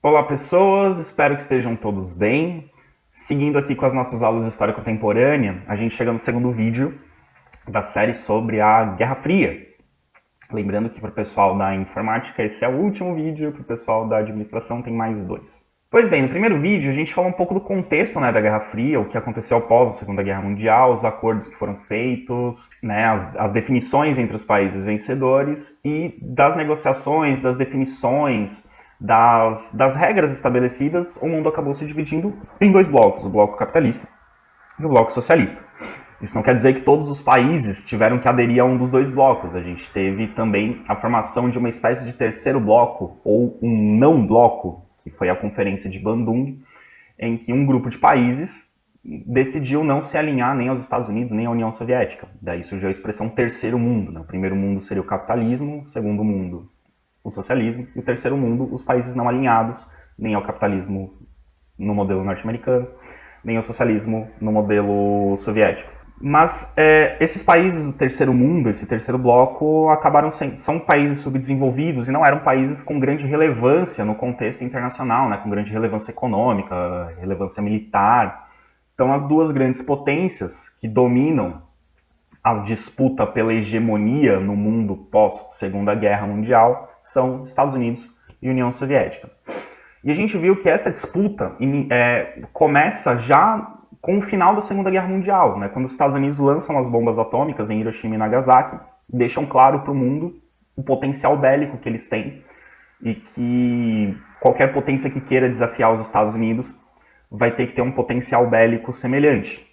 Olá pessoas, espero que estejam todos bem. Seguindo aqui com as nossas aulas de História Contemporânea, a gente chega no segundo vídeo da série sobre a Guerra Fria. Lembrando que para o pessoal da informática esse é o último vídeo, para o pessoal da administração tem mais dois. Pois bem, no primeiro vídeo a gente falou um pouco do contexto da Guerra Fria, o que aconteceu após a Segunda Guerra Mundial, os acordos que foram feitos, as definições entre os países vencedores e das negociações, das definições, das regras estabelecidas. O mundo acabou se dividindo em dois blocos, o bloco capitalista e o bloco socialista. Isso não quer dizer que todos os países tiveram que aderir a um dos dois blocos. A gente teve também a formação de uma espécie de terceiro bloco, ou um não bloco, que foi a Conferência de Bandung, em que um grupo de países decidiu não se alinhar nem aos Estados Unidos, nem à União Soviética. Daí surgiu a expressão terceiro mundo. O primeiro mundo seria o capitalismo, o segundo mundo o socialismo, e o terceiro mundo, os países não alinhados, nem ao capitalismo no modelo norte-americano, nem ao socialismo no modelo soviético. Mas esses países do terceiro mundo, esse terceiro bloco, são países subdesenvolvidos e não eram países com grande relevância no contexto internacional, com grande relevância econômica, relevância militar. Então as duas grandes potências que dominam a disputa pela hegemonia no mundo pós-Segunda Guerra Mundial são Estados Unidos e União Soviética. E a gente viu que essa disputa começa já com o final da Segunda Guerra Mundial, quando os Estados Unidos lançam as bombas atômicas em Hiroshima e Nagasaki, deixam claro para o mundo o potencial bélico que eles têm e que qualquer potência que queira desafiar os Estados Unidos vai ter que ter um potencial bélico semelhante.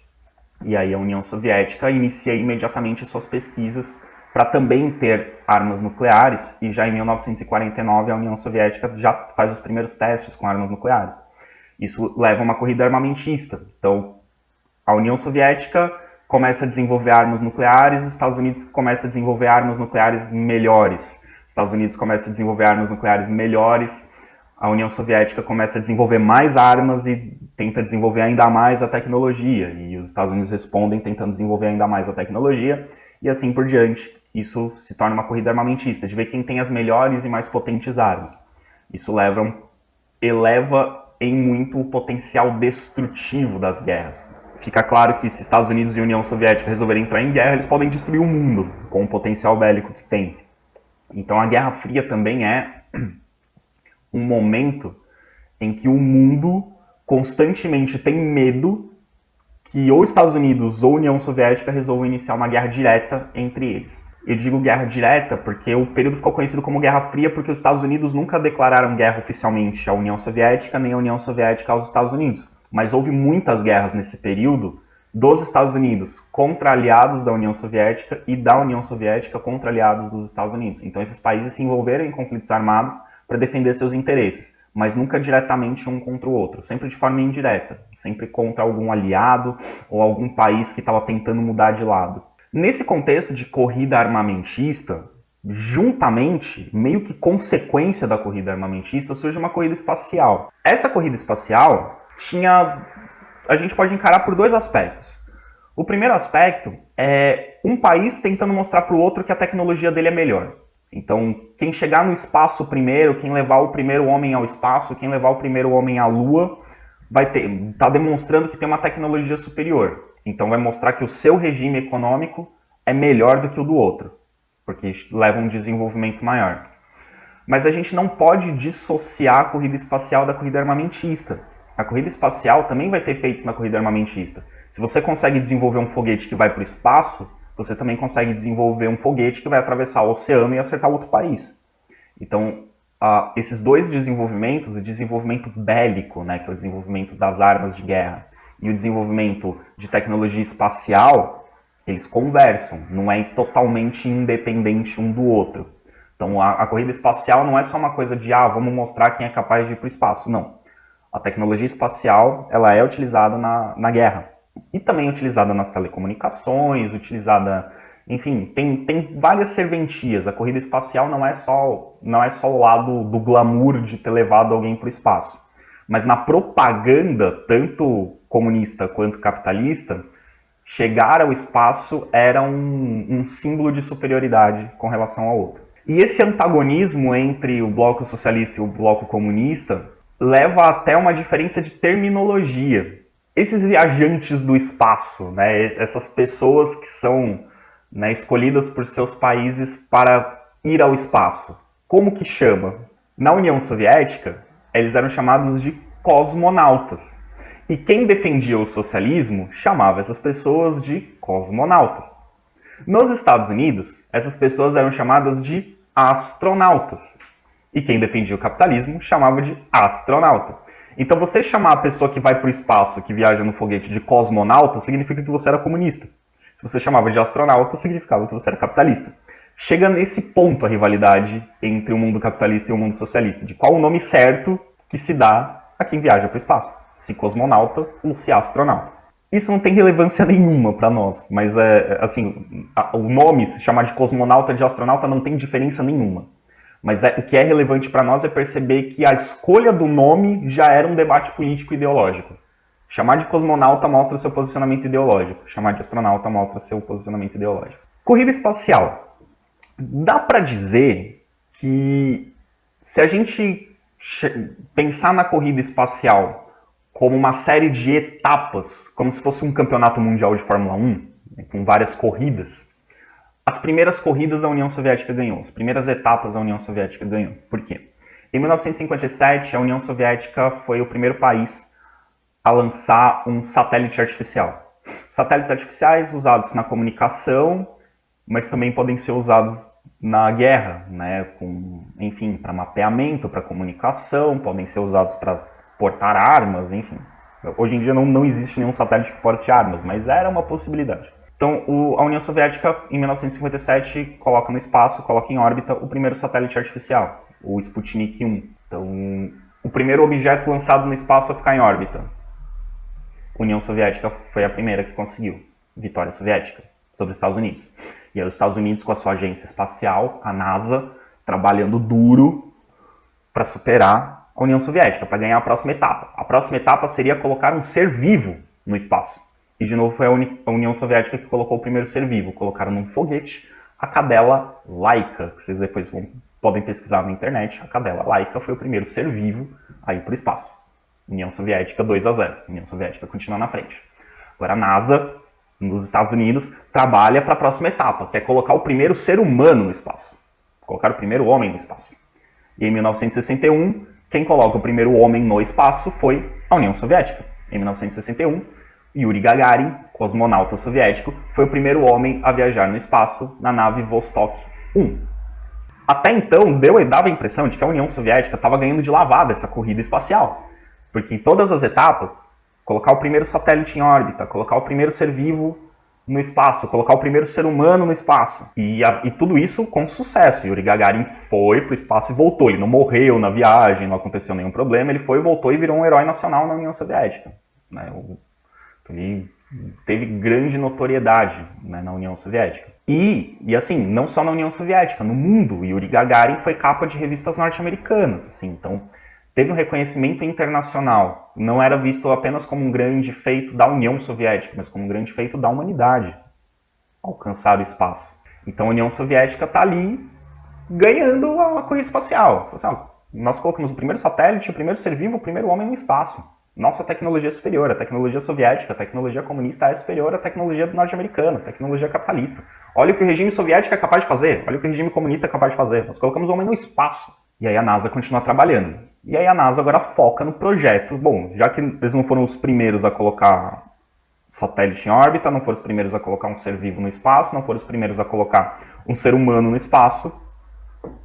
E aí a União Soviética inicia imediatamente suas pesquisas para também ter armas nucleares, e já em 1949 a União Soviética já faz os primeiros testes com armas nucleares. Isso leva a uma corrida armamentista. Então, a União Soviética começa a desenvolver armas nucleares, os Estados Unidos começa a desenvolver armas nucleares melhores. Os Estados Unidos começa a desenvolver armas nucleares melhores, a União Soviética começa a desenvolver mais armas e tenta desenvolver ainda mais a tecnologia. E os Estados Unidos respondem tentando desenvolver ainda mais a tecnologia. E assim por diante. Isso se torna uma corrida armamentista, de ver quem tem as melhores e mais potentes armas. Isso eleva em muito o potencial destrutivo das guerras. Fica claro que se Estados Unidos e União Soviética resolverem entrar em guerra, eles podem destruir o mundo com o potencial bélico que tem. Então a Guerra Fria também é um momento em que o mundo constantemente tem medo que ou Estados Unidos ou União Soviética resolvam iniciar uma guerra direta entre eles. Eu digo guerra direta porque o período ficou conhecido como Guerra Fria porque os Estados Unidos nunca declararam guerra oficialmente à União Soviética, nem a União Soviética aos Estados Unidos. Mas houve muitas guerras nesse período dos Estados Unidos contra aliados da União Soviética e da União Soviética contra aliados dos Estados Unidos. Então esses países se envolveram em conflitos armados para defender seus interesses, mas nunca diretamente um contra o outro, sempre de forma indireta, sempre contra algum aliado ou algum país que estava tentando mudar de lado. Nesse contexto de corrida armamentista, juntamente, meio que consequência da corrida armamentista, surge uma corrida espacial. Essa corrida espacial a gente pode encarar por dois aspectos. O primeiro aspecto é um país tentando mostrar para o outro que a tecnologia dele é melhor. Então, quem chegar no espaço primeiro, quem levar o primeiro homem ao espaço, quem levar o primeiro homem à Lua, tá demonstrando que tem uma tecnologia superior. Então vai mostrar que o seu regime econômico é melhor do que o do outro, porque leva um desenvolvimento maior. Mas a gente não pode dissociar a corrida espacial da corrida armamentista. A corrida espacial também vai ter efeitos na corrida armamentista. Se você consegue desenvolver um foguete que vai para o espaço, você também consegue desenvolver um foguete que vai atravessar o oceano e acertar outro país. Então, esses dois desenvolvimentos, o desenvolvimento bélico, que é o desenvolvimento das armas de guerra, e o desenvolvimento de tecnologia espacial, eles conversam, não é totalmente independente um do outro. Então, a corrida espacial não é só uma coisa de, vamos mostrar quem é capaz de ir para o espaço, não. A tecnologia espacial, ela é utilizada na guerra. E também utilizada nas telecomunicações, enfim, tem várias serventias. A corrida espacial não é só o lado do glamour de ter levado alguém para o espaço. Mas na propaganda, tanto comunista quanto capitalista, chegar ao espaço era um símbolo de superioridade com relação ao outro. E esse antagonismo entre o bloco socialista e o bloco comunista leva até uma diferença de terminologia. Esses viajantes do espaço, né, essas pessoas que são, né, escolhidas por seus países para ir ao espaço, como que chama? Na União Soviética, eles eram chamados de cosmonautas. E quem defendia o socialismo chamava essas pessoas de cosmonautas. Nos Estados Unidos, essas pessoas eram chamadas de astronautas. E quem defendia o capitalismo chamava de astronauta. Então você chamar a pessoa que vai para o espaço, que viaja no foguete, de cosmonauta, significa que você era comunista. Se você chamava de astronauta, significava que você era capitalista. Chega nesse ponto a rivalidade entre o mundo capitalista e o mundo socialista, de qual o nome certo que se dá a quem viaja para o espaço. Se cosmonauta ou se astronauta. Isso não tem relevância nenhuma para nós, mas assim, o nome, se chamar de cosmonauta, de astronauta, não tem diferença nenhuma. Mas o que é relevante para nós é perceber que a escolha do nome já era um debate político e ideológico. Chamar de cosmonauta mostra seu posicionamento ideológico, chamar de astronauta mostra seu posicionamento ideológico. Corrida espacial. Dá para dizer que se a gente pensar na corrida espacial como uma série de etapas, como se fosse um campeonato mundial de Fórmula 1, né, com várias corridas, as primeiras corridas a União Soviética ganhou, as primeiras etapas a União Soviética ganhou. Por quê? Em 1957, a União Soviética foi o primeiro país a lançar um satélite artificial. Satélites artificiais usados na comunicação, mas também podem ser usados na guerra, né, enfim, para mapeamento, para comunicação, podem ser usados para portar armas, enfim. Hoje em dia não existe nenhum satélite que porte armas, mas era uma possibilidade. Então, a União Soviética, em 1957, coloca no espaço, coloca em órbita o primeiro satélite artificial, o Sputnik 1. Então, o primeiro objeto lançado no espaço a ficar em órbita. A União Soviética foi a primeira que conseguiu. Vitória soviética sobre os Estados Unidos. E aí os Estados Unidos, com a sua agência espacial, a NASA, trabalhando duro para superar a União Soviética, para ganhar a próxima etapa. A próxima etapa seria colocar um ser vivo no espaço. E de novo foi a União Soviética que colocou o primeiro ser vivo. Colocaram num foguete a cadela Laika, que vocês depois podem pesquisar na internet. A cadela Laika foi o primeiro ser vivo a ir para o espaço. União Soviética 2-0. União Soviética continua na frente. Agora a NASA, nos Estados Unidos, trabalha para a próxima etapa, que é colocar o primeiro ser humano no espaço. Colocar o primeiro homem no espaço. E em 1961, quem coloca o primeiro homem no espaço foi a União Soviética. Em 1961, Yuri Gagarin, cosmonauta soviético, foi o primeiro homem a viajar no espaço na nave Vostok 1. Até então, dava a impressão de que a União Soviética estava ganhando de lavada essa corrida espacial. Porque em todas as etapas, colocar o primeiro satélite em órbita, colocar o primeiro ser vivo no espaço, colocar o primeiro ser humano no espaço. E tudo isso com sucesso. Yuri Gagarin foi para o espaço e voltou. Ele não morreu na viagem, não aconteceu nenhum problema. Ele foi, voltou e virou um herói nacional na União Soviética. Ele teve grande notoriedade, né, na União Soviética. E assim, não só na União Soviética, no mundo. Yuri Gagarin foi capa de revistas norte-americanas. Assim, então, teve um reconhecimento internacional. Não era visto apenas como um grande feito da União Soviética, mas como um grande feito da humanidade. Alcançar o espaço. Então a União Soviética está ali ganhando a corrida espacial. Nós colocamos o primeiro satélite, o primeiro ser vivo, o primeiro homem no espaço. Nossa tecnologia é superior. A tecnologia soviética, a tecnologia comunista é superior à tecnologia norte-americana, à tecnologia capitalista. Olha o que o regime soviético é capaz de fazer. Olha o que o regime comunista é capaz de fazer. Nós colocamos o homem no espaço. E aí a NASA continua trabalhando. E aí a NASA agora foca no projeto. Bom, já que eles não foram os primeiros a colocar satélite em órbita, não foram os primeiros a colocar um ser vivo no espaço, não foram os primeiros a colocar um ser humano no espaço,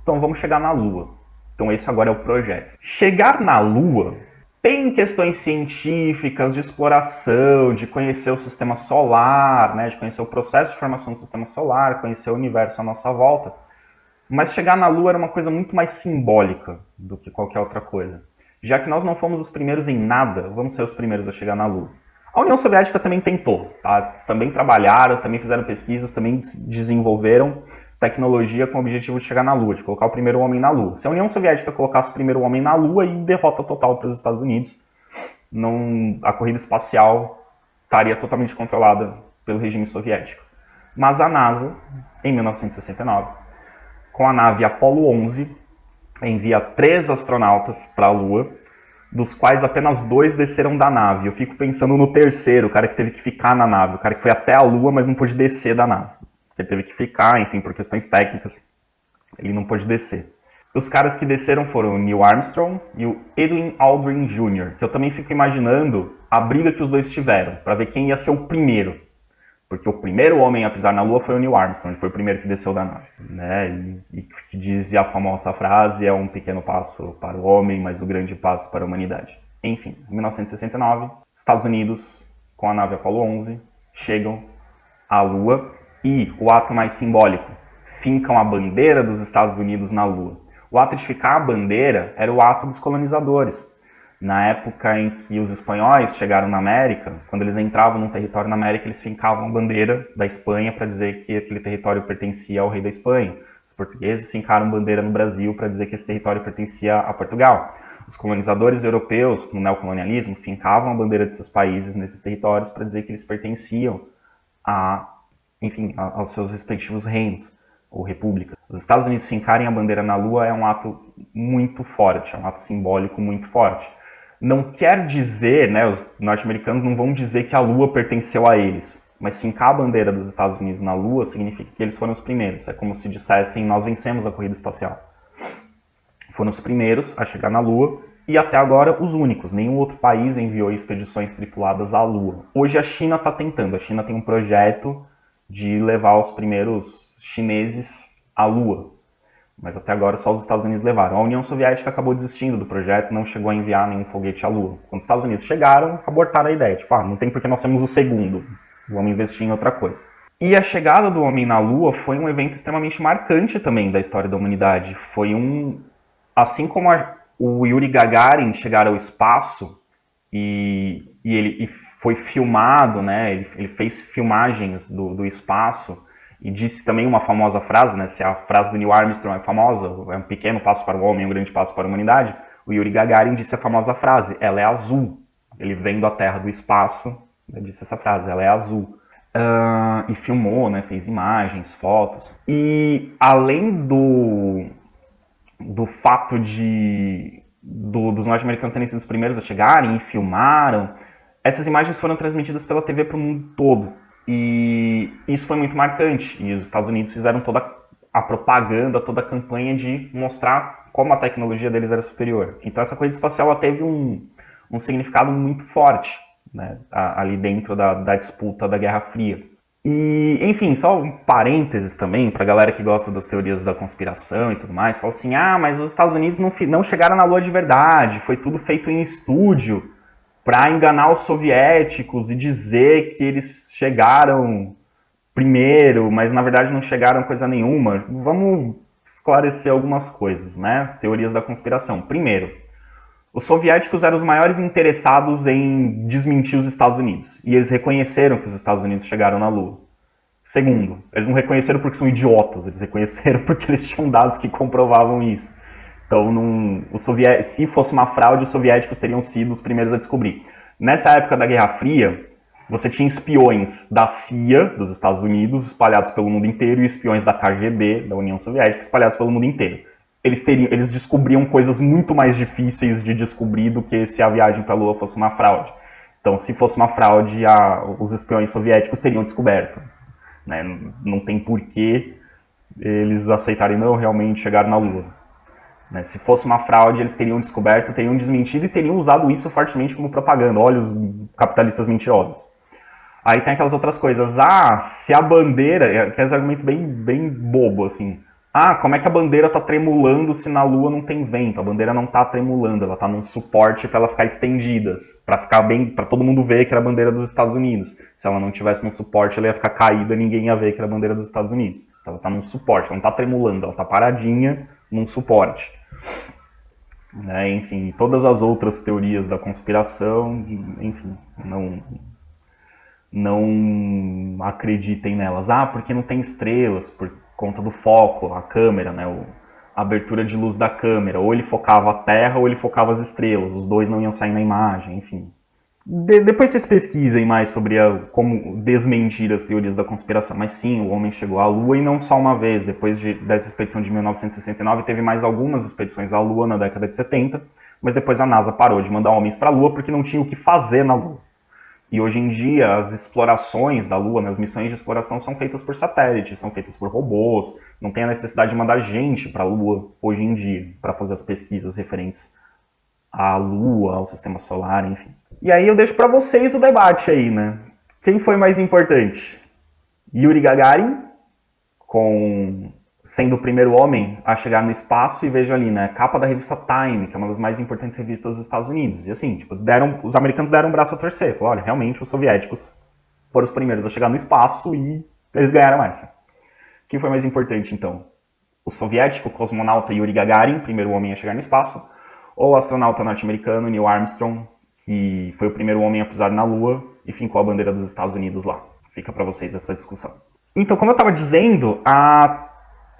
então vamos chegar na Lua. Então esse agora é o projeto. Chegar na Lua tem questões científicas, de exploração, de conhecer o sistema solar, né, de conhecer o processo de formação do sistema solar, conhecer o universo à nossa volta. Mas chegar na Lua era uma coisa muito mais simbólica do que qualquer outra coisa. Já que nós não fomos os primeiros em nada, vamos ser os primeiros a chegar na Lua. A União Soviética também tentou, tá? Também trabalharam, também fizeram pesquisas, também desenvolveram tecnologia com o objetivo de chegar na Lua, de colocar o primeiro homem na Lua. Se a União Soviética colocasse o primeiro homem na Lua, aí derrota total para os Estados Unidos. A corrida espacial estaria totalmente controlada pelo regime soviético. Mas a NASA, em 1969, com a nave Apollo 11, envia 3 astronautas para a Lua, dos quais apenas 2 desceram da nave. Eu fico pensando no terceiro, o cara que teve que ficar na nave, o cara que foi até a Lua, mas não pôde descer da nave. Ele teve que ficar, enfim, por questões técnicas, ele não pôde descer. Os caras que desceram foram o Neil Armstrong e o Edwin Aldrin Jr., que eu também fico imaginando a briga que os dois tiveram, para ver quem ia ser o primeiro. Porque o primeiro homem a pisar na Lua foi o Neil Armstrong, ele foi o primeiro que desceu da nave. Né? E que dizia a famosa frase, é um pequeno passo para o homem, mas um grande passo para a humanidade. Enfim, em 1969, Estados Unidos, com a nave Apollo 11, chegam à Lua e, o ato mais simbólico, fincam a bandeira dos Estados Unidos na Lua. O ato de ficar a bandeira era o ato dos colonizadores. Na época em que os espanhóis chegaram na América, quando eles entravam num território na América, eles fincavam a bandeira da Espanha para dizer que aquele território pertencia ao rei da Espanha. Os portugueses fincaram bandeira no Brasil para dizer que esse território pertencia a Portugal. Os colonizadores europeus, no neocolonialismo, fincavam a bandeira de seus países nesses territórios para dizer que eles pertenciam aos seus respectivos reinos ou repúblicas. Os Estados Unidos fincarem a bandeira na Lua é um ato muito forte, é um ato simbólico muito forte. Não quer dizer, né, os norte-americanos não vão dizer que a Lua pertenceu a eles, mas fincar a bandeira dos Estados Unidos na Lua significa que eles foram os primeiros. É como se dissessem, nós vencemos a corrida espacial. Foram os primeiros a chegar na Lua e até agora os únicos. Nenhum outro país enviou expedições tripuladas à Lua. Hoje a China está tentando. A China tem um projeto de levar os primeiros chineses à Lua. Mas até agora só os Estados Unidos levaram. A União Soviética acabou desistindo do projeto e não chegou a enviar nenhum foguete à Lua. Quando os Estados Unidos chegaram, abortaram a ideia. Tipo, não tem porque nós temos o segundo. Vamos investir em outra coisa. E a chegada do homem na Lua foi um evento extremamente marcante também da história da humanidade. Foi assim como o Yuri Gagarin chegar ao espaço e ele foi filmado, né? Ele fez filmagens do espaço. E disse também uma famosa frase, né? Se a frase do Neil Armstrong é famosa, é um pequeno passo para o homem, um grande passo para a humanidade, o Yuri Gagarin disse a famosa frase, ela é azul. Ele vendo a Terra do espaço, disse essa frase, ela é azul. E filmou, né? Fez imagens, fotos. E além do fato dos norte-americanos terem sido os primeiros a chegarem e filmaram, essas imagens foram transmitidas pela TV para o mundo todo. E isso foi muito marcante, e os Estados Unidos fizeram toda a propaganda, toda a campanha de mostrar como a tecnologia deles era superior. Então essa corrida espacial ela teve um significado muito forte, né, ali dentro da disputa da Guerra Fria. E, enfim, só um parênteses também, pra galera que gosta das teorias da conspiração e tudo mais, fala assim, mas os Estados Unidos não chegaram na Lua de verdade, foi tudo feito em estúdio, para enganar os soviéticos e dizer que eles chegaram primeiro, mas na verdade não chegaram coisa nenhuma. Vamos esclarecer algumas coisas, né? Teorias da conspiração. Primeiro, os soviéticos eram os maiores interessados em desmentir os Estados Unidos. E eles reconheceram que os Estados Unidos chegaram na Lua. Segundo, eles não reconheceram porque são idiotas, eles reconheceram porque eles tinham dados que comprovavam isso. Então, se fosse uma fraude, os soviéticos teriam sido os primeiros a descobrir. Nessa época da Guerra Fria, você tinha espiões da CIA, dos Estados Unidos, espalhados pelo mundo inteiro, e espiões da KGB, da União Soviética, espalhados pelo mundo inteiro. Eles descobriam coisas muito mais difíceis de descobrir do que se a viagem para a Lua fosse uma fraude. Então, se fosse uma fraude, os espiões soviéticos teriam descoberto. Né? Não tem porquê eles aceitarem, não, realmente chegaram na Lua. Se fosse uma fraude, eles teriam descoberto, teriam desmentido e teriam usado isso fortemente como propaganda. Olha os capitalistas mentirosos. Aí tem aquelas outras coisas. Se a bandeira... Que é esse argumento bem bobo, assim. Como é que a bandeira está tremulando se na Lua não tem vento? A bandeira não está tremulando, ela está num suporte para ela ficar estendida. Para todo mundo ver que era a bandeira dos Estados Unidos. Se ela não tivesse num suporte, ela ia ficar caída, ninguém ia ver que era a bandeira dos Estados Unidos. Então, ela está num suporte, ela não está tremulando, ela está paradinha num suporte. Enfim, todas as outras teorias da conspiração, enfim, não acreditem nelas. Porque não tem estrelas, por conta do foco, a câmera, né, a abertura de luz da câmera. Ou ele focava a Terra ou ele focava as estrelas, os dois não iam sair na imagem, enfim. Depois vocês pesquisem mais sobre como desmentir as teorias da conspiração. Mas sim, o homem chegou à Lua e não só uma vez. Depois dessa expedição de 1969, teve mais algumas expedições à Lua na década de 70. mas depois a NASA parou de mandar homens para a Lua porque não tinha o que fazer na Lua. E hoje em dia as explorações da Lua, as missões de exploração são feitas por satélites, são feitas por robôs, não tem a necessidade de mandar gente para a Lua hoje em dia para fazer as pesquisas referentes à Lua, ao Sistema Solar, enfim. E aí eu deixo para vocês o debate aí, né? Quem foi mais importante? Yuri Gagarin, sendo o primeiro homem a chegar no espaço, e vejo ali, né, capa da revista Time, que é uma das mais importantes revistas dos Estados Unidos. E assim, tipo, os americanos deram um braço a torcer. Falaram, olha, realmente os soviéticos foram os primeiros a chegar no espaço e eles ganharam essa. Quem foi mais importante, então? O soviético, o cosmonauta Yuri Gagarin, primeiro homem a chegar no espaço, ou o astronauta norte-americano Neil Armstrong, que foi o primeiro homem a pisar na Lua e fincou a bandeira dos Estados Unidos lá. Fica para vocês essa discussão. Então, como eu estava dizendo, a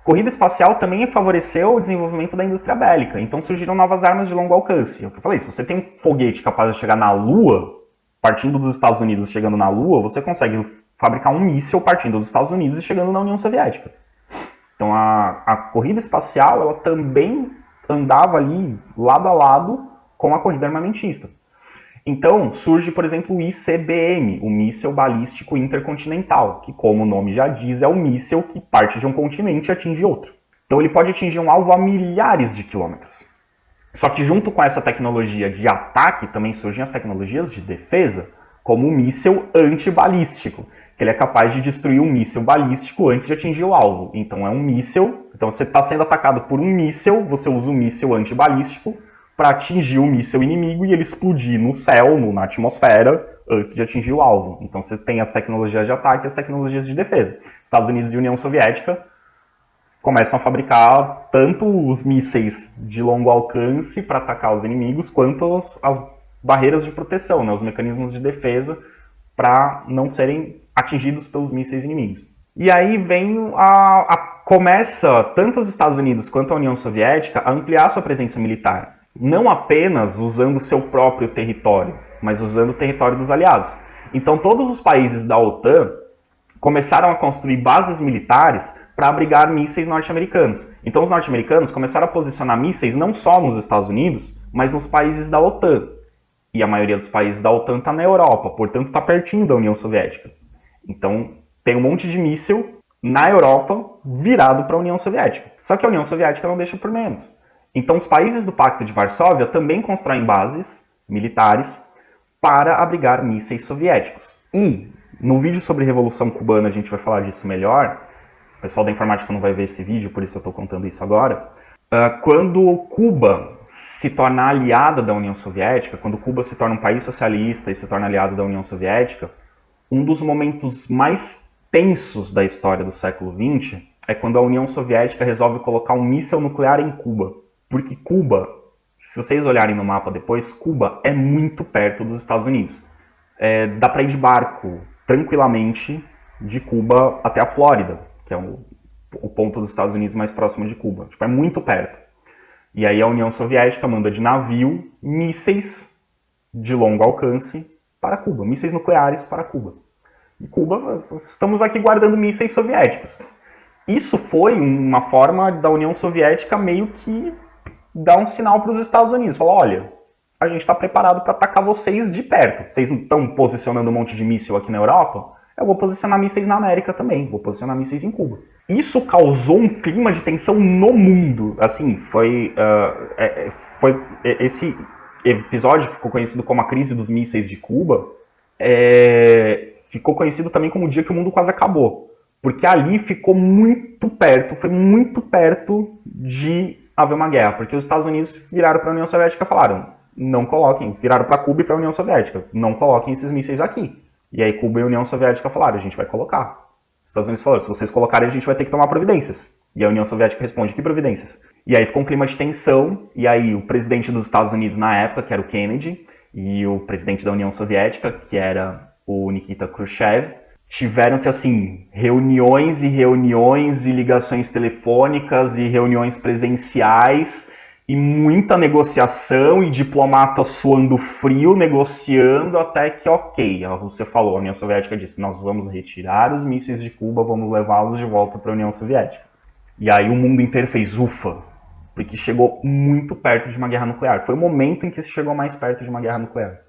corrida espacial também favoreceu o desenvolvimento da indústria bélica. Então surgiram novas armas de longo alcance. É o que eu falei, se você tem um foguete capaz de chegar na Lua, partindo dos Estados Unidos e chegando na Lua, você consegue fabricar um míssil partindo dos Estados Unidos e chegando na União Soviética. Então a corrida espacial ela também andava ali lado a lado com a corrida armamentista. Então surge, por exemplo, o ICBM, o Míssil Balístico Intercontinental, que, como o nome já diz, é um míssil que parte de um continente e atinge outro. Então ele pode atingir um alvo a milhares de quilômetros. Só que junto com essa tecnologia de ataque também surgem as tecnologias de defesa, como o míssil antibalístico, que ele é capaz de destruir um míssil balístico antes de atingir o alvo. Então é um míssil, então você está sendo atacado por um míssil, você usa um míssil antibalístico para atingir o míssil inimigo e ele explodir no céu, na atmosfera, antes de atingir o alvo. Então você tem as tecnologias de ataque e as tecnologias de defesa. Estados Unidos e União Soviética começam a fabricar tanto os mísseis de longo alcance para atacar os inimigos, quanto as barreiras de proteção, né, os mecanismos de defesa para não serem atingidos pelos mísseis inimigos. E aí começa tanto os Estados Unidos quanto a União Soviética a ampliar sua presença militar. Não apenas usando seu próprio território, mas usando o território dos aliados. Então todos os países da OTAN começaram a construir bases militares para abrigar mísseis norte-americanos. Então os norte-americanos começaram a posicionar mísseis não só nos Estados Unidos, mas nos países da OTAN. E a maioria dos países da OTAN está na Europa, portanto está pertinho da União Soviética. Então tem um monte de míssil na Europa virado para a União Soviética. Só que a União Soviética não deixa por menos. Então os países do Pacto de Varsóvia também constroem bases militares para abrigar mísseis soviéticos. E no vídeo sobre Revolução Cubana a gente vai falar disso melhor. O pessoal da informática não vai ver esse vídeo, por isso eu estou contando isso agora. Quando Cuba se torna aliada da União Soviética, quando Cuba se torna um país socialista e se torna aliado da União Soviética, um dos momentos mais tensos da história do século XX é quando a União Soviética resolve colocar um míssil nuclear em Cuba. Porque Cuba, se vocês olharem no mapa depois, Cuba é muito perto dos Estados Unidos. Dá para ir de barco tranquilamente de Cuba até a Flórida, que é o ponto dos Estados Unidos mais próximo de Cuba. Tipo, é muito perto. E aí a União Soviética manda de navio mísseis de longo alcance para Cuba, mísseis nucleares para Cuba. E Cuba, estamos aqui guardando mísseis soviéticos. Isso foi uma forma da União Soviética meio que dar um sinal para os Estados Unidos. Falar, olha, a gente está preparado para atacar vocês de perto. Vocês estão posicionando um monte de míssil aqui na Europa? Eu vou posicionar mísseis na América também. Vou posicionar mísseis em Cuba. Isso causou um clima de tensão no mundo. Assim, esse episódio que ficou conhecido como a crise dos mísseis de Cuba, ficou conhecido também como o dia que o mundo quase acabou. Porque ali ficou muito perto, foi muito perto de haver uma guerra. Porque os Estados Unidos viraram para a União Soviética e falaram, não coloquem, viraram para Cuba e para a União Soviética, não coloquem esses mísseis aqui. E aí Cuba e a União Soviética falaram, a gente vai colocar. Os Estados Unidos falaram, se vocês colocarem a gente vai ter que tomar providências. E a União Soviética responde, que providências? E aí ficou um clima de tensão, e aí o presidente dos Estados Unidos na época, que era o Kennedy, e o presidente da União Soviética, que era o Nikita Khrushchev, tiveram que, assim, reuniões e reuniões e ligações telefônicas e reuniões presenciais e muita negociação e diplomata suando frio, negociando até que, ok, a Rússia falou, a União Soviética disse, nós vamos retirar os mísseis de Cuba, vamos levá-los de volta para a União Soviética. E aí o mundo inteiro fez ufa, porque chegou muito perto de uma guerra nuclear. Foi o momento em que se chegou mais perto de uma guerra nuclear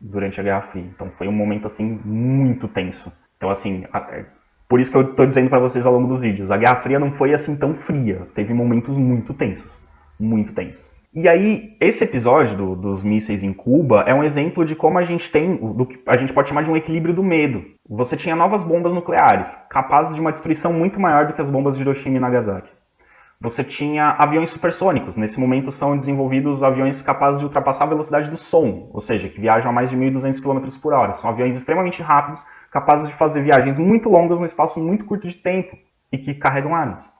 durante a Guerra Fria. Então foi um momento assim muito tenso. Então assim, por isso que eu estou dizendo para vocês ao longo dos vídeos, a Guerra Fria não foi assim tão fria, teve momentos muito tensos, muito tensos. E aí, esse episódio dos mísseis em Cuba é um exemplo de como a gente tem, do que a gente pode chamar de um equilíbrio do medo. Você tinha novas bombas nucleares, capazes de uma destruição muito maior do que as bombas de Hiroshima e Nagasaki. Você tinha aviões supersônicos. Nesse momento são desenvolvidos aviões capazes de ultrapassar a velocidade do som, ou seja, que viajam a mais de 1.200 km por hora. São aviões extremamente rápidos, capazes de fazer viagens muito longas num espaço muito curto de tempo e que carregam armas.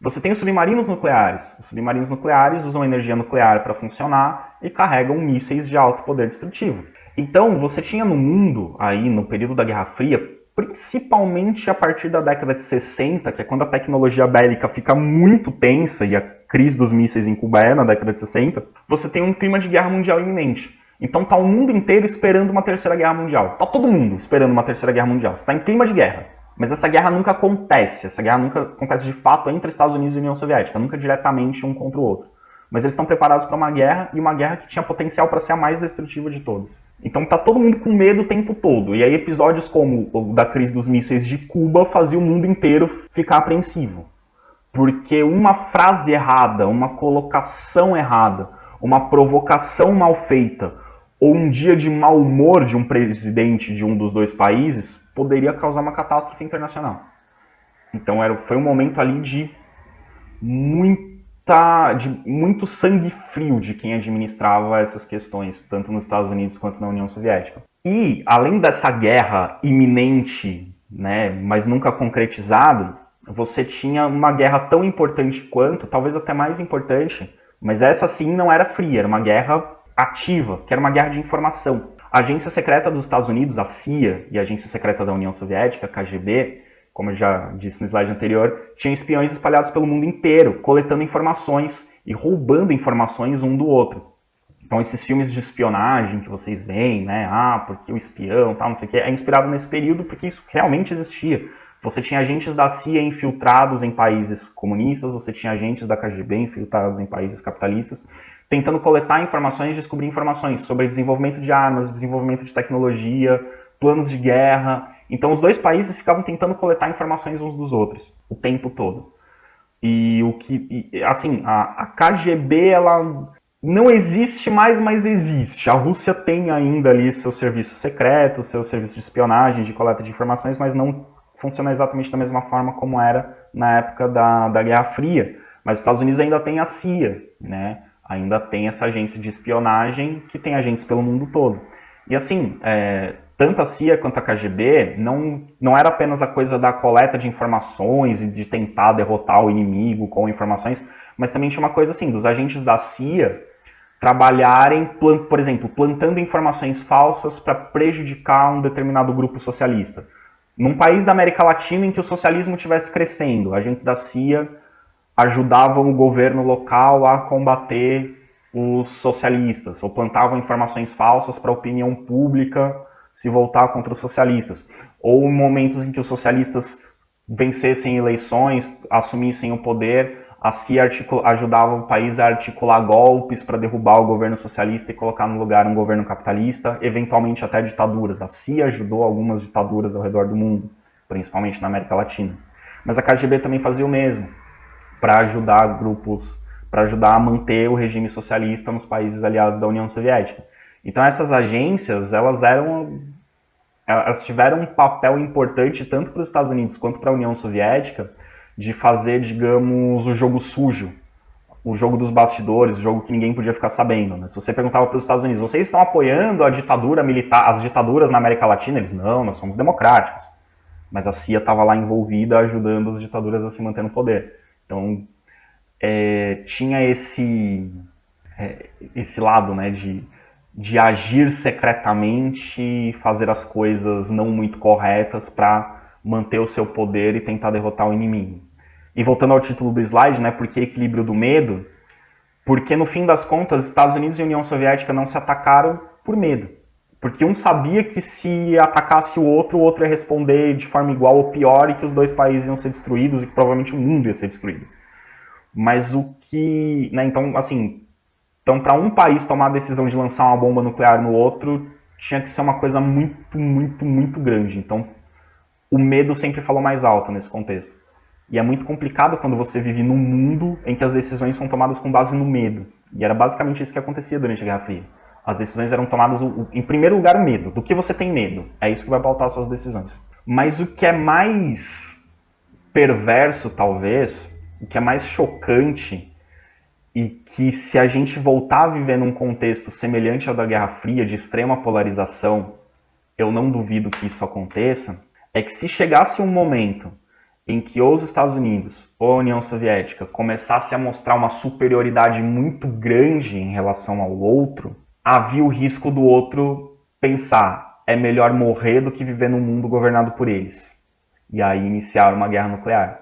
Você tem os submarinos nucleares. Os submarinos nucleares usam energia nuclear para funcionar e carregam mísseis de alto poder destrutivo. Então, você tinha no mundo, aí no período da Guerra Fria, principalmente a partir da década de 60, que é quando a tecnologia bélica fica muito tensa, e a crise dos mísseis em Cuba é na década de 60, você tem um clima de guerra mundial iminente. Então tá o mundo inteiro esperando uma terceira guerra mundial. Tá todo mundo esperando uma terceira guerra mundial. Você tá em clima de guerra. Mas essa guerra nunca acontece. Essa guerra nunca acontece de fato entre Estados Unidos e União Soviética. Nunca diretamente um contra o outro. Mas eles estão preparados para uma guerra, e uma guerra que tinha potencial para ser a mais destrutiva de todas. Então tá todo mundo com medo o tempo todo. E aí episódios como o da crise dos mísseis de Cuba faziam o mundo inteiro ficar apreensivo. Porque uma frase errada, uma colocação errada, uma provocação mal feita, ou um dia de mau humor de um presidente de um dos dois países, poderia causar uma catástrofe internacional. Então foi um momento ali de muito sangue frio de quem administrava essas questões, tanto nos Estados Unidos quanto na União Soviética. E, além dessa guerra iminente, né, mas nunca concretizada, você tinha uma guerra tão importante quanto, talvez até mais importante, mas essa sim não era fria, era uma guerra ativa, que era uma guerra de informação. A agência secreta dos Estados Unidos, a CIA, e a agência secreta da União Soviética, a KGB, como eu já disse no slide anterior, tinham espiões espalhados pelo mundo inteiro, coletando informações e roubando informações um do outro. Então esses filmes de espionagem que vocês veem, né, porque o espião, tal, não sei o que, é inspirado nesse período porque isso realmente existia. Você tinha agentes da CIA infiltrados em países comunistas, você tinha agentes da KGB infiltrados em países capitalistas, tentando coletar informações e descobrir informações sobre desenvolvimento de armas, desenvolvimento de tecnologia, planos de guerra. Então os dois países ficavam tentando coletar informações uns dos outros, o tempo todo. A KGB, ela não existe mais, mas existe. A Rússia tem ainda ali seu serviço secreto, seu serviço de espionagem, de coleta de informações, mas não funciona exatamente da mesma forma como era na época da Guerra Fria. Mas os Estados Unidos ainda tem a CIA, né? Ainda tem essa agência de espionagem que tem agentes pelo mundo todo. E assim, tanto a CIA quanto a KGB não era apenas a coisa da coleta de informações e de tentar derrotar o inimigo com informações, mas também tinha uma coisa assim, dos agentes da CIA trabalharem, por exemplo, plantando informações falsas para prejudicar um determinado grupo socialista. Num país da América Latina em que o socialismo estivesse crescendo, agentes da CIA ajudavam o governo local a combater os socialistas, ou plantavam informações falsas para a opinião pública se voltar contra os socialistas. Ou em momentos em que os socialistas vencessem eleições, assumissem o poder, a CIA ajudava o país a articular golpes para derrubar o governo socialista e colocar no lugar um governo capitalista, eventualmente até ditaduras. A CIA ajudou algumas ditaduras ao redor do mundo, principalmente na América Latina. Mas a KGB também fazia o mesmo, para ajudar grupos, para ajudar a manter o regime socialista nos países aliados da União Soviética. Então essas agências, elas tiveram um papel importante tanto para os Estados Unidos quanto para a União Soviética de fazer, digamos, o jogo sujo, o jogo dos bastidores, o jogo que ninguém podia ficar sabendo, né? Se você perguntava para os Estados Unidos, vocês estão apoiando a ditadura militar, as ditaduras na América Latina? Eles, não, nós somos democráticos. Mas a CIA estava lá envolvida ajudando as ditaduras a se manter no poder. Então, tinha esse lado, né, de agir secretamente e fazer as coisas não muito corretas para manter o seu poder e tentar derrotar o inimigo. E voltando ao título do slide, né, por que equilíbrio do medo? Porque, no fim das contas, Estados Unidos e União Soviética não se atacaram por medo. Porque um sabia que se atacasse o outro ia responder de forma igual ou pior e que os dois países iam ser destruídos e que provavelmente o mundo ia ser destruído. Mas o que... Né, então, assim, para um país tomar a decisão de lançar uma bomba nuclear no outro, tinha que ser uma coisa muito, muito, muito grande. Então, o medo sempre falou mais alto nesse contexto. E é muito complicado quando você vive num mundo em que as decisões são tomadas com base no medo. E era basicamente isso que acontecia durante a Guerra Fria. As decisões eram tomadas, em primeiro lugar, o medo. Do que você tem medo? É isso que vai pautar as suas decisões. Mas o que é mais perverso, talvez, o que é mais chocante, e que se a gente voltar a viver num contexto semelhante ao da Guerra Fria, de extrema polarização, eu não duvido que isso aconteça, é que se chegasse um momento em que ou os Estados Unidos ou a União Soviética começasse a mostrar uma superioridade muito grande em relação ao outro, havia o risco do outro pensar, é melhor morrer do que viver num mundo governado por eles. E aí iniciar uma guerra nuclear.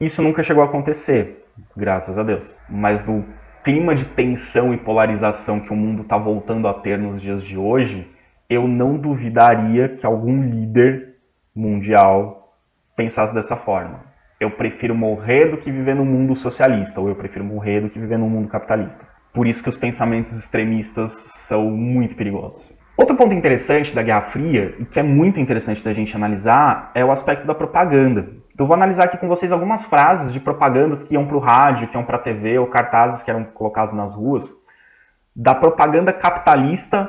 Isso nunca chegou a acontecer, graças a Deus. Mas no clima de tensão e polarização que o mundo está voltando a ter nos dias de hoje, eu não duvidaria que algum líder mundial pensasse dessa forma. Eu prefiro morrer do que viver num mundo socialista, ou eu prefiro morrer do que viver num mundo capitalista. Por isso que os pensamentos extremistas são muito perigosos. Outro ponto interessante da Guerra Fria, e que é muito interessante da gente analisar, é o aspecto da propaganda. Eu vou analisar aqui com vocês algumas frases de propagandas que iam para o rádio, que iam para a TV, ou cartazes que eram colocados nas ruas, da propaganda capitalista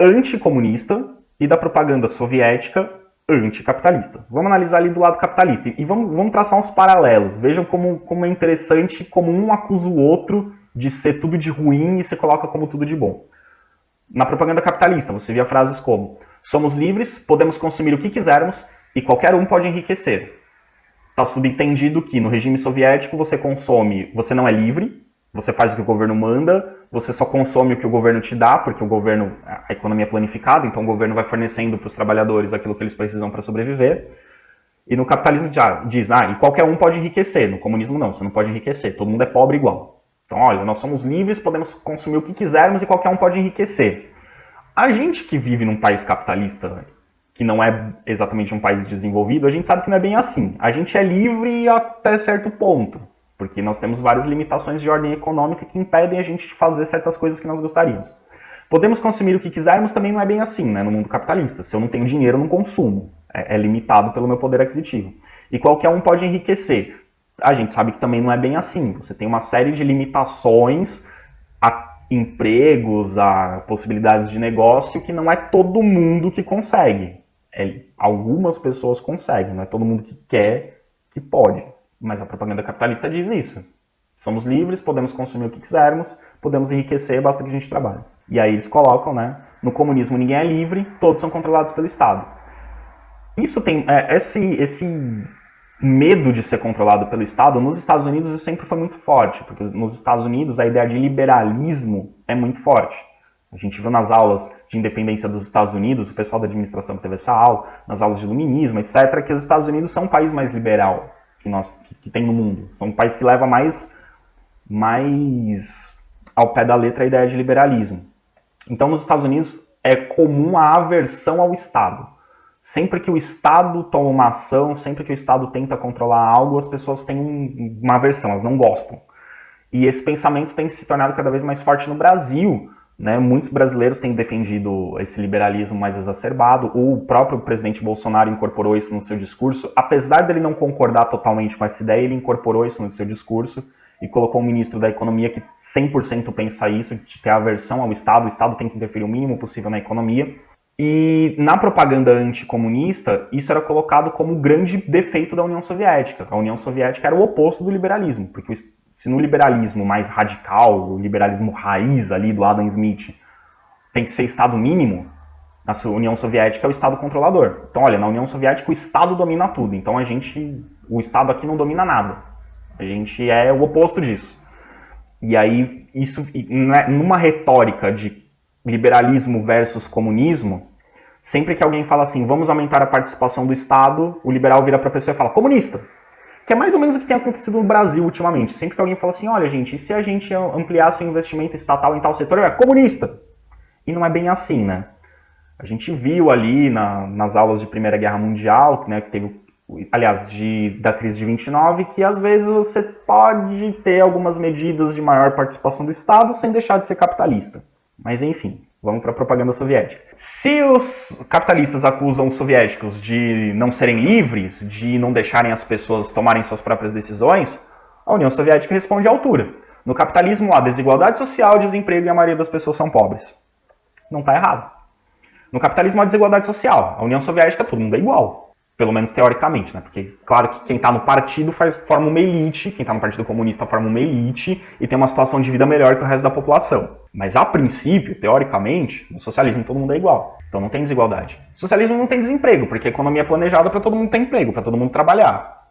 anticomunista e da propaganda soviética anticapitalista. Vamos analisar ali do lado capitalista e vamos traçar uns paralelos. Vejam como é interessante, como um acusa o outro de ser tudo de ruim e se coloca como tudo de bom. Na propaganda capitalista, você via frases como: somos livres, podemos consumir o que quisermos e qualquer um pode enriquecer. Está subentendido que no regime soviético você consome, você não é livre, você faz o que o governo manda, você só consome o que o governo te dá, porque o governo, a economia é planificada, então o governo vai fornecendo para os trabalhadores aquilo que eles precisam para sobreviver. E no capitalismo já diz, e qualquer um pode enriquecer. No comunismo não, você não pode enriquecer, todo mundo é pobre igual. Então, olha, nós somos livres, podemos consumir o que quisermos e qualquer um pode enriquecer. A gente que vive num país capitalista, que não é exatamente um país desenvolvido, a gente sabe que não é bem assim. A gente é livre até certo ponto, porque nós temos várias limitações de ordem econômica que impedem a gente de fazer certas coisas que nós gostaríamos. Podemos consumir o que quisermos também não é bem assim, né, no mundo capitalista. Se eu não tenho dinheiro, eu não consumo. É limitado pelo meu poder aquisitivo. E qualquer um pode enriquecer. A gente sabe que também não é bem assim. Você tem uma série de limitações a empregos, a possibilidades de negócio que não é todo mundo que consegue. Algumas pessoas conseguem, não é todo mundo que quer, que pode. Mas a propaganda capitalista diz isso. Somos livres, podemos consumir o que quisermos, podemos enriquecer, basta que a gente trabalhe. E aí eles colocam, né? No comunismo ninguém é livre, todos são controlados pelo Estado. Isso tem esse medo de ser controlado pelo Estado. Nos Estados Unidos isso sempre foi muito forte, porque nos Estados Unidos a ideia de liberalismo é muito forte. A gente viu nas aulas de independência dos Estados Unidos, o pessoal da administração que teve essa aula, nas aulas de iluminismo, etc., que os Estados Unidos são um país mais liberal que tem no mundo. São um país que leva mais ao pé da letra a ideia de liberalismo. Então, nos Estados Unidos é comum a aversão ao Estado. Sempre que o Estado toma uma ação, sempre que o Estado tenta controlar algo, as pessoas têm uma aversão, elas não gostam. E esse pensamento tem se tornado cada vez mais forte no Brasil, né? Muitos brasileiros têm defendido esse liberalismo mais exacerbado. O próprio presidente Bolsonaro incorporou isso no seu discurso. Apesar dele não concordar totalmente com essa ideia, ele incorporou isso no seu discurso e colocou um ministro da Economia que 100% pensa isso, de ter aversão ao Estado. O Estado tem que interferir o mínimo possível na economia. E na propaganda anticomunista, isso era colocado como o grande defeito da União Soviética. A União Soviética era o oposto do liberalismo, porque se no liberalismo mais radical, o liberalismo raiz ali do Adam Smith, tem que ser Estado mínimo, na União Soviética é o Estado controlador. Então, olha, na União Soviética o Estado domina tudo, então o Estado aqui não domina nada. A gente é o oposto disso. E aí, isso, numa retórica de liberalismo versus comunismo, sempre que alguém fala assim, vamos aumentar a participação do Estado, o liberal vira para a pessoa e fala, comunista. Que é mais ou menos o que tem acontecido no Brasil ultimamente. Sempre que alguém fala assim, olha gente, e se a gente ampliasse o investimento estatal em tal setor, é comunista. E não é bem assim, né? A gente viu ali nas aulas de Primeira Guerra Mundial, né, que teve aliás, da crise de 29, que às vezes você pode ter algumas medidas de maior participação do Estado sem deixar de ser capitalista. Mas enfim, vamos para a propaganda soviética. Se os capitalistas acusam os soviéticos de não serem livres, de não deixarem as pessoas tomarem suas próprias decisões, a União Soviética responde à altura. No capitalismo há desigualdade social, desemprego e a maioria das pessoas são pobres. Não está errado. No capitalismo há desigualdade social. A União Soviética, todo mundo é igual. Pelo menos teoricamente, né? Porque, claro que quem está no partido forma uma elite, quem está no Partido Comunista forma uma elite e tem uma situação de vida melhor que o resto da população. Mas, a princípio, teoricamente, no socialismo todo mundo é igual. Então não tem desigualdade. No socialismo não tem desemprego, porque a economia é planejada para todo mundo ter emprego, para todo mundo trabalhar.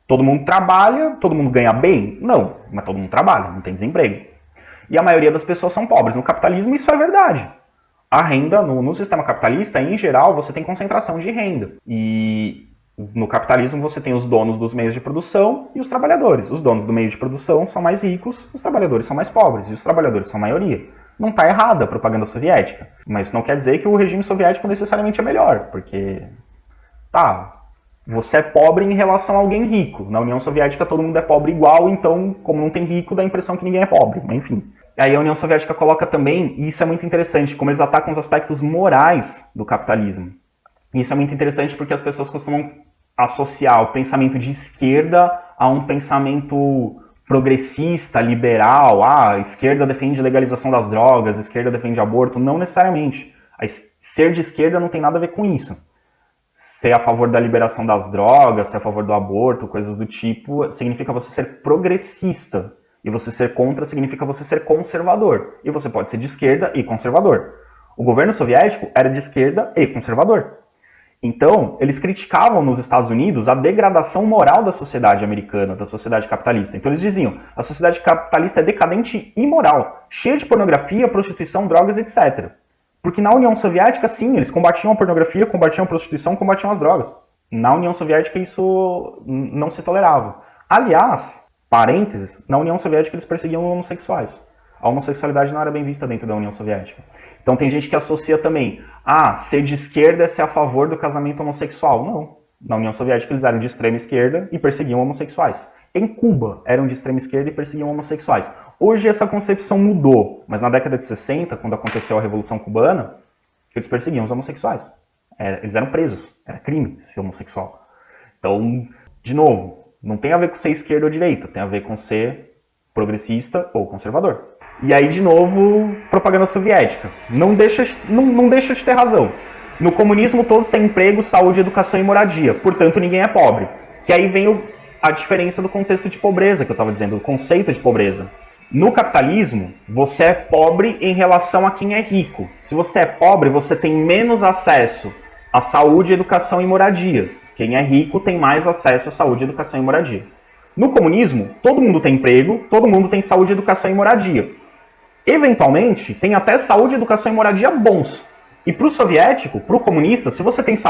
Todo mundo trabalha, todo mundo ganha bem? Não, mas todo mundo trabalha, não tem desemprego. E a maioria das pessoas são pobres. No capitalismo isso é verdade. A renda, no sistema capitalista, em geral, você tem concentração de renda. E no capitalismo você tem os donos dos meios de produção e os trabalhadores. Os donos do meio de produção são mais ricos, os trabalhadores são mais pobres, e os trabalhadores são a maioria. Não está errada a propaganda soviética, mas isso não quer dizer que o regime soviético necessariamente é melhor, porque você é pobre em relação a alguém rico. Na União Soviética todo mundo é pobre igual, então, como não tem rico, dá a impressão que ninguém é pobre, mas enfim. Aí a União Soviética coloca também, e isso é muito interessante, como eles atacam os aspectos morais do capitalismo. E isso é muito interessante porque as pessoas costumam associar o pensamento de esquerda a um pensamento progressista, liberal. A esquerda defende legalização das drogas, a esquerda defende aborto. Não necessariamente. Ser de esquerda não tem nada a ver com isso. Ser a favor da liberação das drogas, ser a favor do aborto, coisas do tipo, significa você ser progressista. E você ser contra significa você ser conservador. E você pode ser de esquerda e conservador. O governo soviético era de esquerda e conservador. Então, eles criticavam nos Estados Unidos a degradação moral da sociedade americana, da sociedade capitalista. Então eles diziam, a sociedade capitalista é decadente e imoral, cheia de pornografia, prostituição, drogas, etc. Porque na União Soviética, sim, eles combatiam a pornografia, combatiam a prostituição, combatiam as drogas. Na União Soviética isso não se tolerava. Aliás, parênteses, na União Soviética eles perseguiam homossexuais. A homossexualidade não era bem vista dentro da União Soviética. Então tem gente que associa também, ser de esquerda é ser a favor do casamento homossexual. Não. Na União Soviética eles eram de extrema esquerda e perseguiam homossexuais. Em Cuba eram de extrema esquerda e perseguiam homossexuais. Hoje essa concepção mudou, mas na década de 60, quando aconteceu a Revolução Cubana, eles perseguiam os homossexuais. Eles eram presos, era crime ser homossexual. Então, de novo, não tem a ver com ser esquerda ou direita, tem a ver com ser progressista ou conservador. E aí, de novo, propaganda soviética. Não deixa de ter razão. No comunismo, todos têm emprego, saúde, educação e moradia. Portanto, ninguém é pobre. Que aí vem a diferença do contexto de pobreza, que eu estava dizendo, o conceito de pobreza. No capitalismo, você é pobre em relação a quem é rico. Se você é pobre, você tem menos acesso à saúde, educação e moradia. Quem é rico tem mais acesso à saúde, educação e moradia. No comunismo, todo mundo tem emprego, todo mundo tem saúde, educação e moradia. Eventualmente, tem até saúde, educação e moradia bons. E para o soviético, para o comunista, se você tem se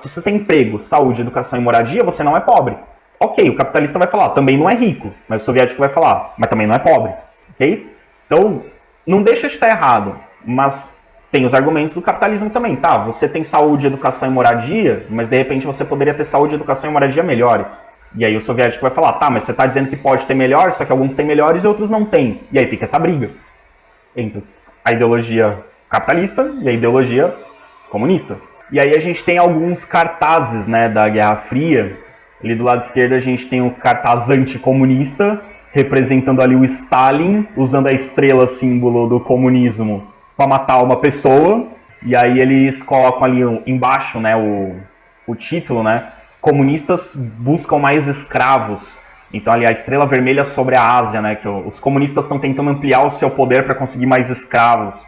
você tem emprego, saúde, educação e moradia, você não é pobre. Ok, o capitalista vai falar, também não é rico, mas o soviético vai falar, mas também não é pobre. Ok? Então, não deixa de estar errado, mas tem os argumentos do capitalismo também. Tá, você tem saúde, educação e moradia, mas de repente você poderia ter saúde, educação e moradia melhores. E aí o soviético vai falar, tá, mas você está dizendo que pode ter melhor, só que alguns têm melhores e outros não têm. E aí fica essa briga entre a ideologia capitalista e a ideologia comunista. E aí a gente tem alguns cartazes, né, da Guerra Fria. Ali do lado esquerdo a gente tem o cartaz anticomunista, representando ali o Stalin, usando a estrela símbolo do comunismo para matar uma pessoa. E aí eles colocam ali embaixo, né, o título, né, comunistas buscam mais escravos. Então, ali, a estrela vermelha sobre a Ásia, né? Que os comunistas estão tentando ampliar o seu poder para conseguir mais escravos.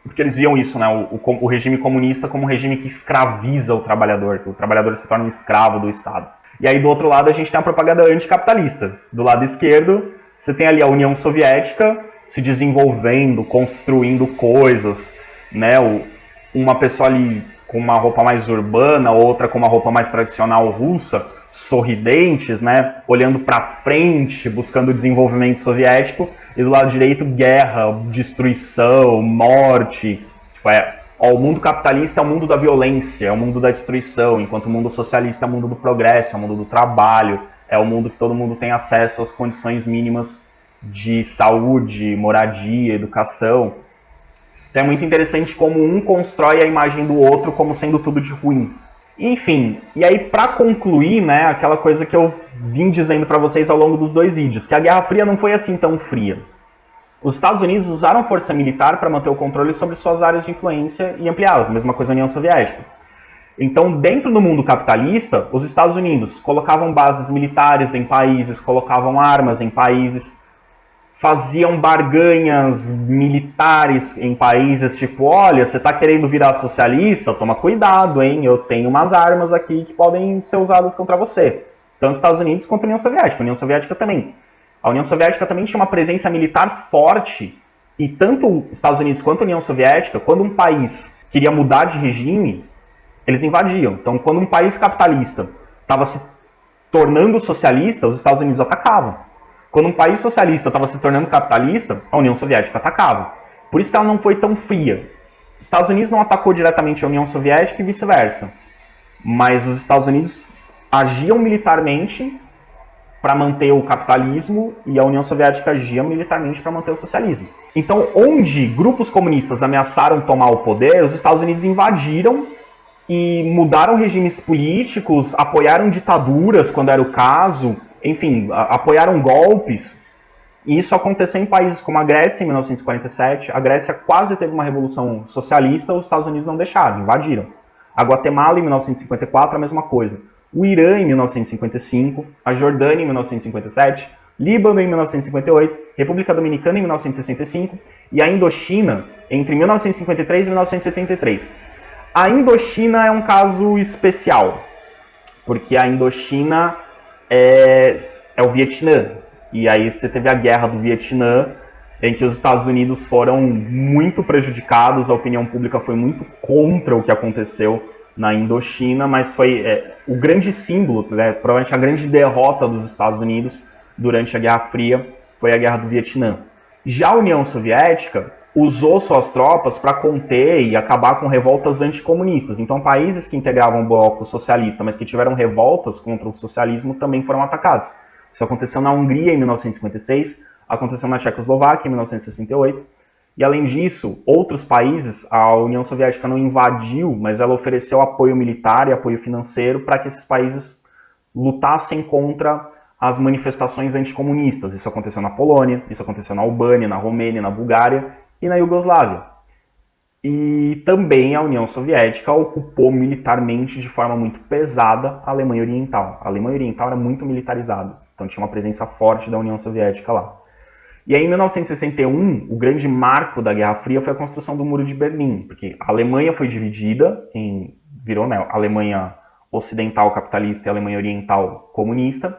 Porque eles viam isso, né? O regime comunista como um regime que escraviza o trabalhador, que o trabalhador se torna um escravo do Estado. E aí, do outro lado, a gente tem a propaganda anticapitalista. Do lado esquerdo, você tem ali a União Soviética se desenvolvendo, construindo coisas, né? Uma pessoa ali com uma roupa mais urbana, outra com uma roupa mais tradicional russa, sorridentes, né, olhando para frente, buscando o desenvolvimento soviético, e do lado direito, guerra, destruição, morte. Tipo, o mundo capitalista é o mundo da violência, é o mundo da destruição, enquanto o mundo socialista é o mundo do progresso, é o mundo do trabalho, é o mundo que todo mundo tem acesso às condições mínimas de saúde, moradia, educação. Então é muito interessante como um constrói a imagem do outro como sendo tudo de ruim. Enfim, e aí para concluir, né, aquela coisa que eu vim dizendo para vocês ao longo dos 2 vídeos, que a Guerra Fria não foi assim tão fria. Os Estados Unidos usaram força militar para manter o controle sobre suas áreas de influência e ampliá-las, mesma coisa a União Soviética. Então, dentro do mundo capitalista, os Estados Unidos colocavam bases militares em países, colocavam armas em países, faziam barganhas militares em países, tipo, olha, você está querendo virar socialista? Toma cuidado, hein? Eu tenho umas armas aqui que podem ser usadas contra você. Tanto os Estados Unidos quanto a União Soviética também. A União Soviética também tinha uma presença militar forte, e tanto os Estados Unidos quanto a União Soviética, quando um país queria mudar de regime, eles invadiam. Então, quando um país capitalista estava se tornando socialista, os Estados Unidos atacavam. Quando um país socialista estava se tornando capitalista, a União Soviética atacava. Por isso que ela não foi tão fria. Os Estados Unidos não atacou diretamente a União Soviética e vice-versa. Mas os Estados Unidos agiam militarmente para manter o capitalismo e a União Soviética agia militarmente para manter o socialismo. Então, onde grupos comunistas ameaçaram tomar o poder, os Estados Unidos invadiram e mudaram regimes políticos, apoiaram ditaduras quando era o caso, enfim, apoiaram golpes. E isso aconteceu em países como a Grécia, em 1947. A Grécia quase teve uma revolução socialista, os Estados Unidos não deixaram, invadiram. A Guatemala, em 1954, a mesma coisa. O Irã, em 1955, a Jordânia, em 1957, Líbano, em 1958, República Dominicana, em 1965, e a Indochina, entre 1953 e 1973. A Indochina é um caso especial, porque a Indochina é o Vietnã. E aí você teve a Guerra do Vietnã, em que os Estados Unidos foram muito prejudicados, a opinião pública foi muito contra o que aconteceu na Indochina, mas foi o grande símbolo, né, provavelmente a grande derrota dos Estados Unidos durante a Guerra Fria foi a Guerra do Vietnã. Já a União Soviética usou suas tropas para conter e acabar com revoltas anticomunistas. Então países que integravam o bloco socialista, mas que tiveram revoltas contra o socialismo, também foram atacados. Isso aconteceu na Hungria em 1956, aconteceu na Tchecoslováquia em 1968, e além disso, outros países, a União Soviética não invadiu, mas ela ofereceu apoio militar e apoio financeiro para que esses países lutassem contra as manifestações anticomunistas. Isso aconteceu na Polônia, isso aconteceu na Albânia, na Romênia, na Bulgária e na Iugoslávia. E também a União Soviética ocupou militarmente de forma muito pesada a Alemanha Oriental. A Alemanha Oriental era muito militarizada, então tinha uma presença forte da União Soviética lá. E aí, em 1961, o grande marco da Guerra Fria foi a construção do Muro de Berlim, porque a Alemanha foi dividida, virou, né, a Alemanha Ocidental capitalista e a Alemanha Oriental comunista,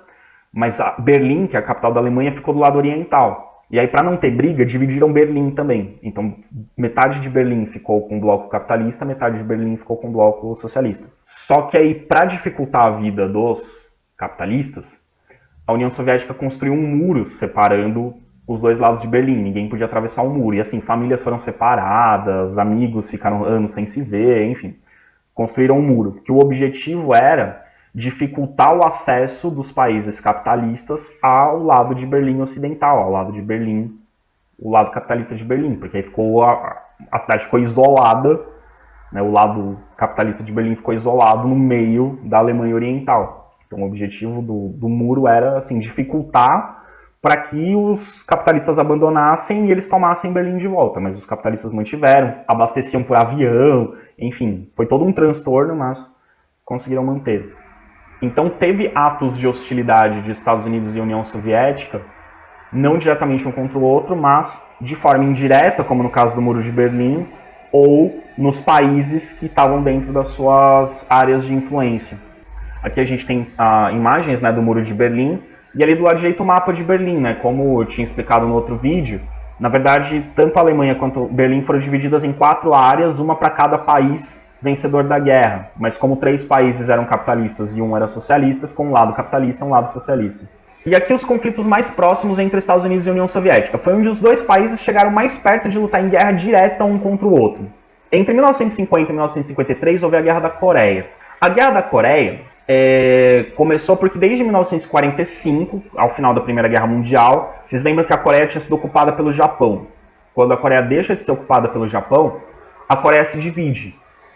mas a Berlim, que é a capital da Alemanha, ficou do lado oriental. E aí, para não ter briga, dividiram Berlim também. Então, metade de Berlim ficou com o bloco capitalista, metade de Berlim ficou com o bloco socialista. Só que aí, para dificultar a vida dos capitalistas, a União Soviética construiu um muro separando os dois lados de Berlim, ninguém podia atravessar o muro. E assim, famílias foram separadas, amigos ficaram anos sem se ver, enfim. Construíram um muro, que o objetivo era dificultar o acesso dos países capitalistas ao lado de Berlim Ocidental, ao lado de Berlim, o lado capitalista de Berlim, porque aí ficou a cidade ficou isolada, né, o lado capitalista de Berlim ficou isolado no meio da Alemanha Oriental. Então o objetivo do muro era assim, dificultar para que os capitalistas abandonassem e eles tomassem Berlim de volta. Mas os capitalistas mantiveram, abasteciam por avião, enfim, foi todo um transtorno, mas conseguiram manter. Então teve atos de hostilidade de Estados Unidos e União Soviética, não diretamente um contra o outro, mas de forma indireta, como no caso do Muro de Berlim, ou nos países que estavam dentro das suas áreas de influência. Aqui a gente tem imagens, né, do Muro de Berlim, e ali do lado direito o mapa de Berlim, né? Como eu tinha explicado no outro vídeo, na verdade, tanto a Alemanha quanto Berlim foram divididas em 4 áreas, uma para cada país vencedor da guerra. Mas como 3 países eram capitalistas e um era socialista, ficou um lado capitalista e um lado socialista. E aqui os conflitos mais próximos entre Estados Unidos e União Soviética. Foi onde os dois países chegaram mais perto de lutar em guerra direta um contra o outro. Entre 1950 e 1953 houve a Guerra da Coreia. A Guerra da Coreia começou porque desde 1945, ao final da Primeira Guerra Mundial, vocês lembram que a Coreia tinha sido ocupada pelo Japão. Quando a Coreia deixa de ser ocupada pelo Japão, a Coreia se divide.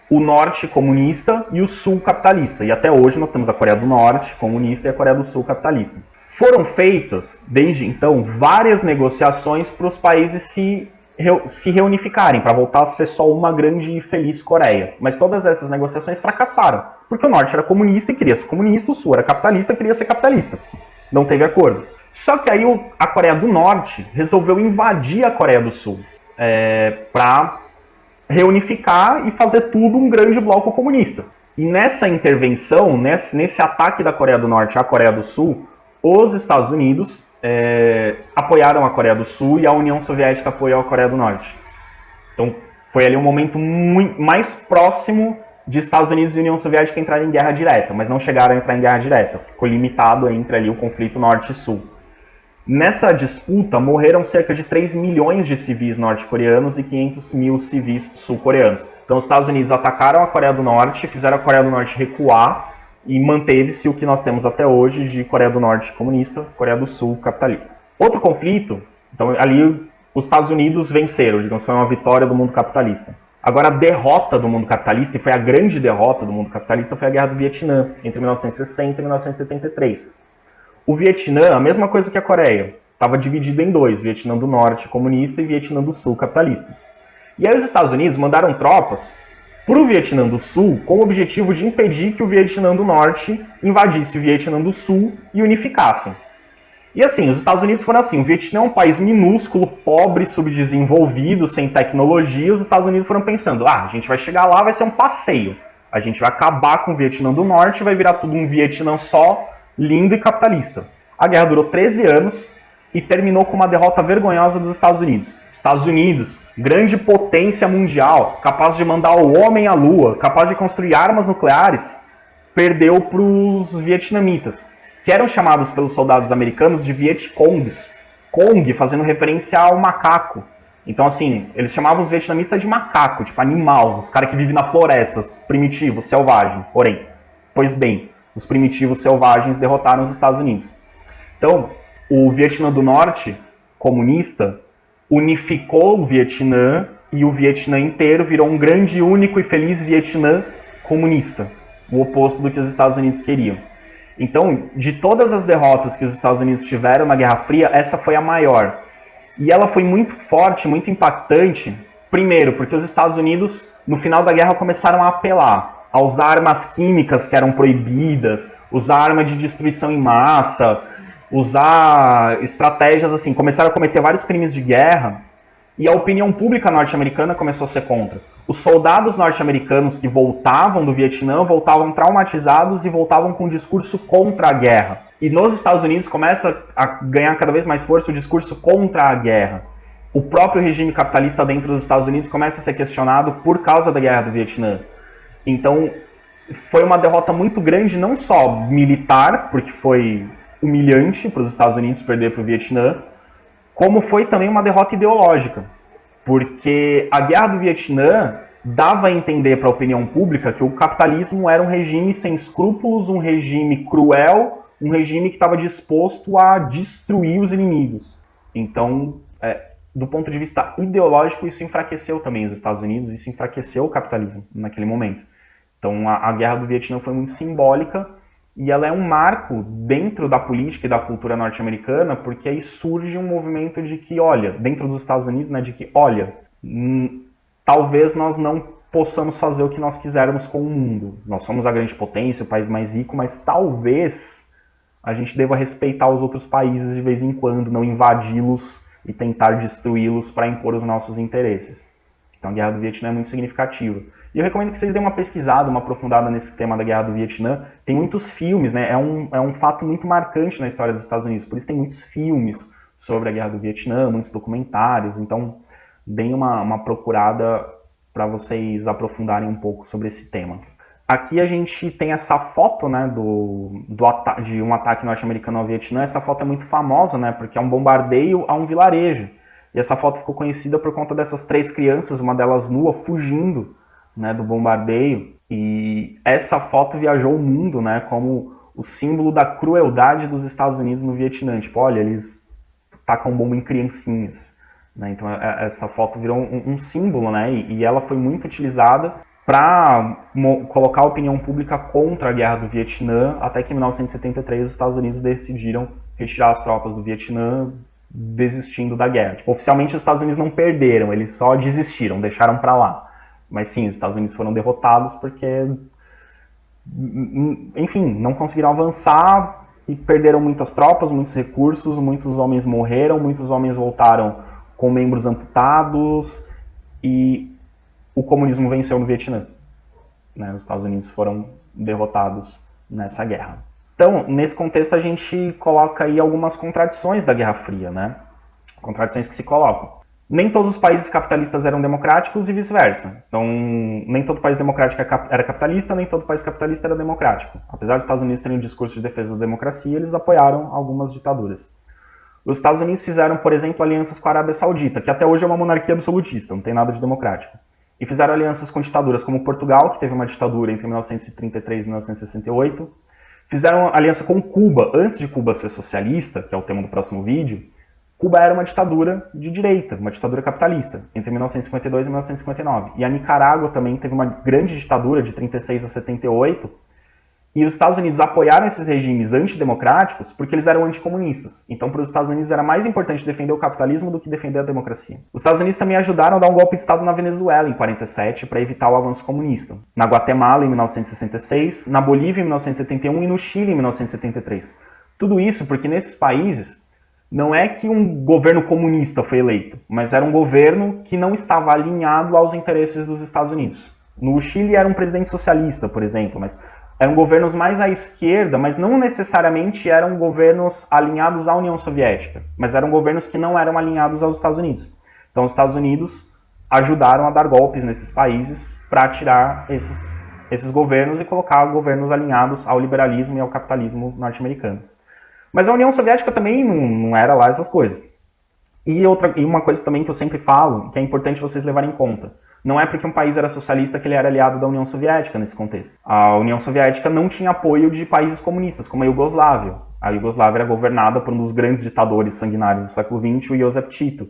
O norte comunista e o sul capitalista. E até hoje nós temos a Coreia do Norte comunista e a Coreia do Sul capitalista. Foram feitas, desde então, várias negociações para os países se reunificarem, para voltar a ser só uma grande e feliz Coreia. Mas todas essas negociações fracassaram, porque o norte era comunista e queria ser comunista, o sul era capitalista e queria ser capitalista. Não teve acordo. Só que aí a Coreia do Norte resolveu invadir a Coreia do Sul para reunificar e fazer tudo um grande bloco comunista. E nessa intervenção, nesse ataque da Coreia do Norte à Coreia do Sul, os Estados Unidos apoiaram a Coreia do Sul e a União Soviética apoiou a Coreia do Norte. Então foi ali um momento mais próximo de Estados Unidos e União Soviética entrarem em guerra direta, mas não chegaram a entrar em guerra direta. Ficou limitado entre ali o conflito norte e sul. Nessa disputa, morreram cerca de 3 milhões de civis norte-coreanos e 500 mil civis sul-coreanos. Então, os Estados Unidos atacaram a Coreia do Norte, fizeram a Coreia do Norte recuar e manteve-se o que nós temos até hoje de Coreia do Norte comunista, Coreia do Sul capitalista. Outro conflito, então ali os Estados Unidos venceram, digamos, foi uma vitória do mundo capitalista. Agora, a derrota do mundo capitalista, e foi a grande derrota do mundo capitalista, foi a Guerra do Vietnã, entre 1960 e 1973. O Vietnã, a mesma coisa que a Coreia, estava dividido em dois, Vietnã do Norte comunista e Vietnã do Sul capitalista. E aí os Estados Unidos mandaram tropas para o Vietnã do Sul com o objetivo de impedir que o Vietnã do Norte invadisse o Vietnã do Sul e unificassem. E assim, os Estados Unidos foram assim, o Vietnã é um país minúsculo, pobre, subdesenvolvido, sem tecnologia, os Estados Unidos foram pensando, a gente vai chegar lá, vai ser um passeio, a gente vai acabar com o Vietnã do Norte, vai virar tudo um Vietnã só, lindo e capitalista. A guerra durou 13 anos e terminou com uma derrota vergonhosa dos Estados Unidos. Estados Unidos, grande potência mundial, capaz de mandar o homem à lua, capaz de construir armas nucleares, perdeu para os vietnamitas, que eram chamados pelos soldados americanos de Vietcongs. Kong fazendo referência ao macaco. Então, assim, eles chamavam os vietnamitas de macaco, tipo animal, os caras que vivem na floresta, primitivos, selvagem. Porém, pois bem, os primitivos selvagens derrotaram os Estados Unidos. Então, o Vietnã do Norte, comunista, unificou o Vietnã e o Vietnã inteiro virou um grande, único e feliz Vietnã comunista, o oposto do que os Estados Unidos queriam. Então, de todas as derrotas que os Estados Unidos tiveram na Guerra Fria, essa foi a maior. E ela foi muito forte, muito impactante, primeiro, porque os Estados Unidos, no final da guerra, começaram a apelar a usar armas químicas que eram proibidas, usar arma de destruição em massa, usar estratégias assim, começaram a cometer vários crimes de guerra e a opinião pública norte-americana começou a ser contra. Os soldados norte-americanos que voltavam do Vietnã voltavam traumatizados e voltavam com um discurso contra a guerra. E nos Estados Unidos começa a ganhar cada vez mais força o discurso contra a guerra. O próprio regime capitalista dentro dos Estados Unidos começa a ser questionado por causa da guerra do Vietnã. Então, foi uma derrota muito grande, não só militar, porque foi humilhante para os Estados Unidos perder para o Vietnã, como foi também uma derrota ideológica, porque a guerra do Vietnã dava a entender para a opinião pública que o capitalismo era um regime sem escrúpulos, um regime cruel, um regime que estava disposto a destruir os inimigos. Então, do ponto de vista ideológico, isso enfraqueceu também os Estados Unidos, isso enfraqueceu o capitalismo naquele momento. Então a guerra do Vietnã foi muito simbólica e ela é um marco dentro da política e da cultura norte-americana, porque aí surge um movimento de que, olha, dentro dos Estados Unidos, né, de que, olha, talvez nós não possamos fazer o que nós quisermos com o mundo. Nós somos a grande potência, o país mais rico, mas talvez a gente deva respeitar os outros países de vez em quando, não invadi-los e tentar destruí-los para impor os nossos interesses. Então a Guerra do Vietnã é muito significativa. E eu recomendo que vocês deem uma pesquisada, uma aprofundada nesse tema da Guerra do Vietnã. Tem muitos filmes, né? É um fato muito marcante na história dos Estados Unidos, por isso tem muitos filmes sobre a Guerra do Vietnã, muitos documentários, então deem uma procurada para vocês aprofundarem um pouco sobre esse tema. Aqui a gente tem essa foto, né, de um ataque norte-americano ao Vietnã. Essa foto é muito famosa, né, porque é um bombardeio a um vilarejo. E essa foto ficou conhecida por conta dessas 3 crianças, uma delas nua, fugindo, né, do bombardeio. E essa foto viajou o mundo, né, como o símbolo da crueldade dos Estados Unidos no Vietnã. Tipo, olha, eles tacam bomba em criancinhas. Né? Então essa foto virou um símbolo, né, e ela foi muito utilizada para colocar a opinião pública contra a guerra do Vietnã, até que em 1973 os Estados Unidos decidiram retirar as tropas do Vietnã, desistindo da guerra. Tipo, oficialmente os Estados Unidos não perderam, eles só desistiram, deixaram para lá. Mas sim, os Estados Unidos foram derrotados porque, enfim, não conseguiram avançar e perderam muitas tropas, muitos recursos, muitos homens morreram, muitos homens voltaram com membros amputados e o comunismo venceu no Vietnã. Né? Os Estados Unidos foram derrotados nessa guerra. Então, nesse contexto, a gente coloca aí algumas contradições da Guerra Fria, né? Contradições que se colocam. Nem todos os países capitalistas eram democráticos e vice-versa. Então, nem todo país democrático era capitalista, nem todo país capitalista era democrático. Apesar dos Estados Unidos terem um discurso de defesa da democracia, eles apoiaram algumas ditaduras. Os Estados Unidos fizeram, por exemplo, alianças com a Arábia Saudita, que até hoje é uma monarquia absolutista, não tem nada de democrático. E fizeram alianças com ditaduras como Portugal, que teve uma ditadura entre 1933 e 1968. Fizeram aliança com Cuba, antes de Cuba ser socialista, que é o tema do próximo vídeo. Cuba era uma ditadura de direita, uma ditadura capitalista, entre 1952 e 1959. E a Nicarágua também teve uma grande ditadura de 36 a 78. E os Estados Unidos apoiaram esses regimes antidemocráticos porque eles eram anticomunistas. Então, para os Estados Unidos era mais importante defender o capitalismo do que defender a democracia. Os Estados Unidos também ajudaram a dar um golpe de Estado na Venezuela, em 1947, para evitar o avanço comunista. Na Guatemala, em 1966, na Bolívia, em 1971 e no Chile, em 1973. Tudo isso porque nesses países não é que um governo comunista foi eleito, mas era um governo que não estava alinhado aos interesses dos Estados Unidos. No Chile era um presidente socialista, por exemplo, mas eram governos mais à esquerda, mas não necessariamente eram governos alinhados à União Soviética, mas eram governos que não eram alinhados aos Estados Unidos. Então os Estados Unidos ajudaram a dar golpes nesses países para tirar esses governos e colocar governos alinhados ao liberalismo e ao capitalismo norte-americano. Mas a União Soviética também não era lá essas coisas. E uma coisa também que eu sempre falo, que é importante vocês levarem em conta. Não é porque um país era socialista que ele era aliado da União Soviética nesse contexto. A União Soviética não tinha apoio de países comunistas, como a Iugoslávia. A Iugoslávia era governada por um dos grandes ditadores sanguinários do século XX, o Josip Tito.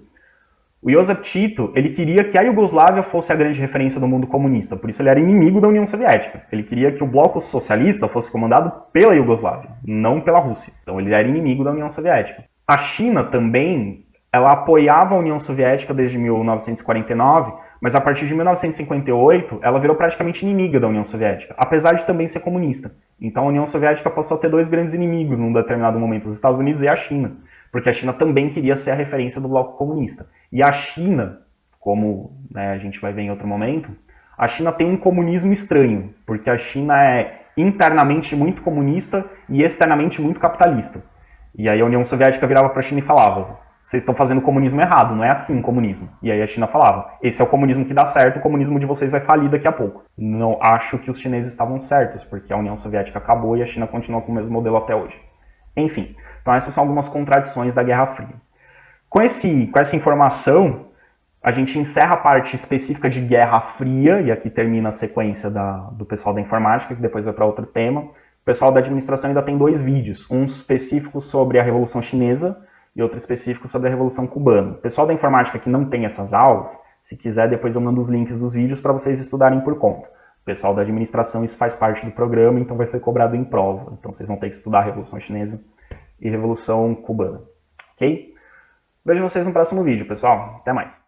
O Josip Tito, ele queria que a Iugoslávia fosse a grande referência do mundo comunista, por isso ele era inimigo da União Soviética. Ele queria que o bloco socialista fosse comandado pela Iugoslávia, não pela Rússia. Então ele era inimigo da União Soviética. A China também, ela apoiava a União Soviética desde 1949, mas a partir de 1958, ela virou praticamente inimiga da União Soviética, apesar de também ser comunista. Então a União Soviética passou a ter 2 grandes inimigos num determinado momento, os Estados Unidos e a China, porque a China também queria ser a referência do bloco comunista. E a China, como a gente vai ver em outro momento, a China tem um comunismo estranho, porque a China é internamente muito comunista e externamente muito capitalista. E aí a União Soviética virava para a China e falava: vocês estão fazendo o comunismo errado, não é assim o comunismo. E aí a China falava: esse é o comunismo que dá certo, o comunismo de vocês vai falir daqui a pouco. Não acho que os chineses estavam certos, porque a União Soviética acabou e a China continua com o mesmo modelo até hoje. Enfim, então essas são algumas contradições da Guerra Fria. Com essa informação, a gente encerra a parte específica de Guerra Fria, e aqui termina a sequência do pessoal da informática, que depois vai para outro tema. O pessoal da administração ainda tem 2 vídeos, um específico sobre a Revolução Chinesa e outro específico sobre a Revolução Cubana. O pessoal da informática que não tem essas aulas, se quiser, depois eu mando os links dos vídeos para vocês estudarem por conta. O pessoal da administração, isso faz parte do programa, então vai ser cobrado em prova. Então vocês vão ter que estudar a Revolução Chinesa e Revolução Cubana. Ok? Vejo vocês no próximo vídeo, pessoal. Até mais.